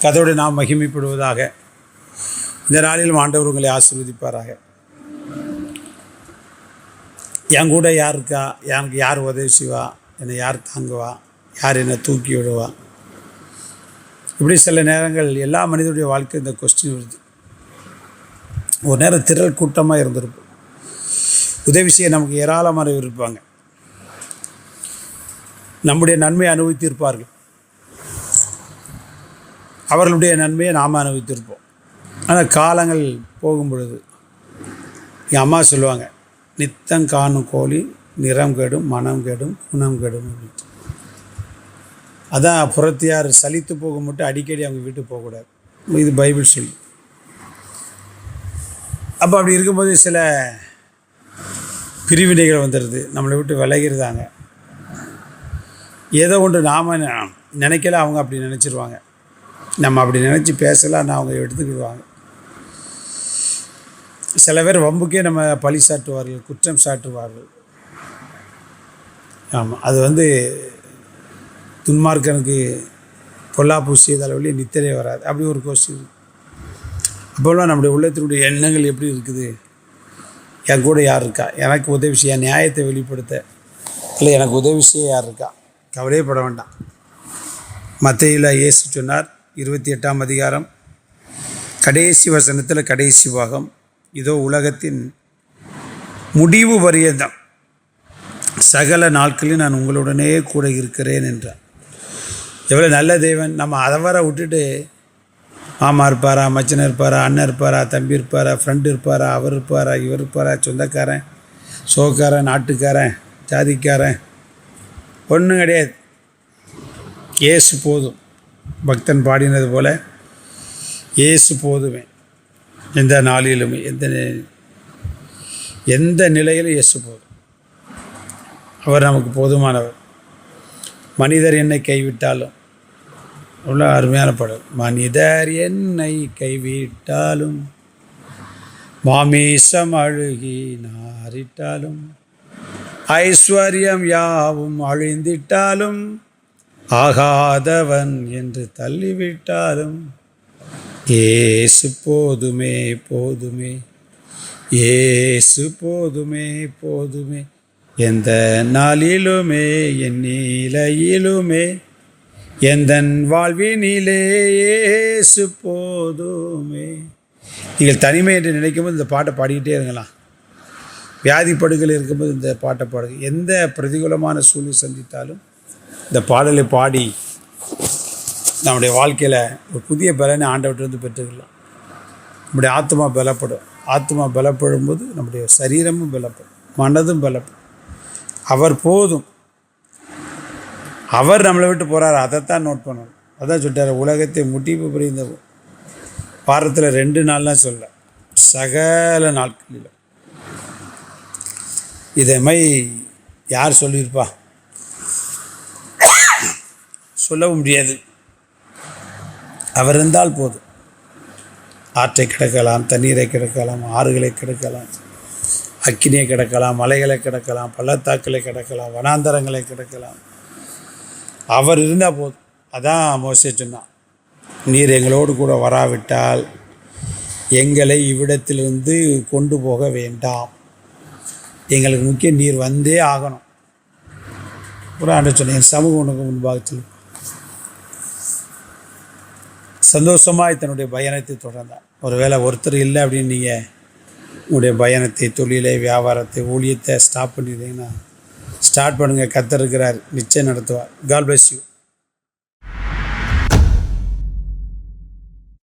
கதோடு நாம் மகிமைப்படுவதாக. இந்த நாளிலும் ஆண்டவர் உங்களை ஆசீர்வதிப்பாராக. என் கூட யார் இருக்கா, எனக்கு யார் உதவி செய்வா, என்னை யார் தாங்குவா, யார் என்னை தூக்கி விடுவா, இப்படி சில நேரங்கள் எல்லா மனிதனுடைய வாழ்க்கை இந்த கொஸ்டின் வருது. ஒரு நேரம் திரள் கூட்டமாக இருந்திருப்போம். உதவி செய்ய நமக்கு ஏராளமாக இருப்பாங்க. நம்முடைய நன்மையை அனுபவித்திருப்பார்கள், அவர்களுடைய நன்மையை நாம் அனுபவித்திருப்போம். ஆனால் காலங்கள் போகும் பொழுது என் அம்மா சொல்லுவாங்க, நித்தம் காணும் கோழி நிறம் கெடும் மனம் கெடும் குணம் கெடும் அப்படின்ட்டு. அதான் புறத்தியார் சலித்து போக மட்டும் அடிக்கடி அவங்க வீட்டுக்கு போகக்கூடாது, இது பைபிள் சொல்லி. அப்போ அப்படி இருக்கும்போது சில பிரிவினைகள் வந்துடுது, நம்மளை விட்டு விலகிருந்தாங்க. ஏதோ ஒன்று நாம் நினைக்கல, அவங்க அப்படி நினச்சிருவாங்க. நம்ம அப்படி நினச்சி பேசலான்னு அவங்க எடுத்துக்கிடுவாங்க. சில பேர் வம்புக்கே நம்ம பழி சாட்டுவார்கள், குற்றம் சாட்டுவார்கள். ஆமாம், அது துன்மார்க்கனுக்கு பொல்லாப்பு செய்தால் வழி நித்திரை வராது, அப்படி ஒரு கொஸ்டின். அப்போல்லாம் நம்முடைய உள்ளத்தினுடைய எண்ணங்கள் எப்படி இருக்குது? என் கூட யார் இருக்கா, எனக்கு உதவி செய்ய, நியாயத்தை வெளிப்படுத்த, இல்லை எனக்கு உதவி செய்ய யார் இருக்கா? கவலையே பட வேண்டாம். மத்தேயுல இயேசு சொன்னார், 28ஆம் அதிகாரம் கடைசி வசனத்தில் கடைசி பாகம், இதோ உலகத்தின் முடிவு பரியந்தம் சகல நாட்களில் நான் உங்களுடனே கூட இருக்கிறேன் என்றார். எவ்வளோ நல்ல தேவன்! நம்ம அதை வர விட்டுட்டு மாமா இருப்பாரா, மச்சனை இருப்பாரா, அண்ணன் இருப்பாரா, தம்பி இருப்பாரா, ஃப்ரெண்டு இருப்பாரா, அவர் இருப்பாரா, இவர் இருப்பாரா, சொந்தக்காரன், சோக்காரன், நாட்டுக்காரன், ஜாதிக்காரன், ஒன்றும் கிடையாது. இயேசு போதும். பக்தன் பாடினது போல், இயேசு போதுமே. எந்த நாளிலுமே எந்த நிலையிலும் இயேசு போதும். அவர் நமக்கு போதுமானவர். மனிதர் என்னை கைவிட்டாலும், அவ்வளோ அருமையான பாடல். மனிதர் என்னை கைவிட்டாலும், மாமீசம் அழுகி நாரிட்டாலும், ஐஸ்வர்யம் யாவும் அழிந்திட்டாலும், ஆகாதவன் என்று தள்ளிவிட்டாலும், இயேசு போதுமே போதுமே, இயேசு போதுமே போதுமே, எந்த நாளிலுமே என் நிலையிலுமே, எந்தன் வாழ்வினிலே இயேசு போதுமே. நீங்கள் தனிமை என்று நினைக்கும்போது இந்த பாட்டை பாடிக்கிட்டே இருங்களாம். வியாதிப்படுகள் இருக்கும்போது இந்த பாட்டை பாடுங்க. எந்த பிரதிகூலமான சூழ்நிலை சந்தித்தாலும் இந்த பாடலை பாடி நம்முடைய வாழ்க்கையில் ஒரு புதிய பலனை ஆண்டவற்றிலிருந்து பெற்றுக்கலாம். நம்முடைய ஆத்மா பலப்படும். ஆத்மா பலப்படும் போது நம்முடைய சரீரமும் பலப்படும், மனதும் பலப்படும். அவர் போதும். அவர் நம்மளை விட்டு போகிறார், அதைத்தான் நோட் பண்ணணும். அதான் சொல்லிட்டார், உலகத்தை முடிவு புரிந்த வாரத்தில் 2 நாள்லாம் சொல்ல, சகல நாட்களிலும். இதை மாதிரி யார் சொல்லியிருப்பா? சொல்லவும் முடியாது. அவர் இருந்தால் போதும். ஆற்றை கிடக்கலாம், தண்ணீரை கிடக்கலாம், ஆறுகளை கிடக்கலாம், அக்கினியை கிடக்கலாம், மலைகளை கிடக்கலாம், பள்ளத்தாக்களை கிடக்கலாம், வனாந்தரங்களை கிடக்கலாம். அவர் இருந்தால் போதும். அதான் மோசே சொன்னான், நீர் எங்களோடு கூட வராவிட்டால் எங்களை இவ்விடத்திலிருந்து கொண்டு போக வேண்டாம், எங்களுக்கு முக்கியம் நீர் வந்தே ஆகணும். கூட ஆண்டு சொன்னேன், என் சமூகம் உனக்கு முன்பாக சொல்லு. சந்தோஷமாய் தன்னுடைய பயணத்தை தொடர்ந்தார். ஒருவேளை ஒருத்தர் இல்லை அப்படின்னு நீங்கள் உங்களுடைய பயணத்தை, தொழிலை, வியாபாரத்தை, ஊழியத்தை ஸ்டாப் பண்ணிட்டீங்கன்னா ஸ்டார்ட் பண்ணுங்கள். கர்த்தர் இருக்கிறார், நிச்சயம் நடத்துவார். God bless you.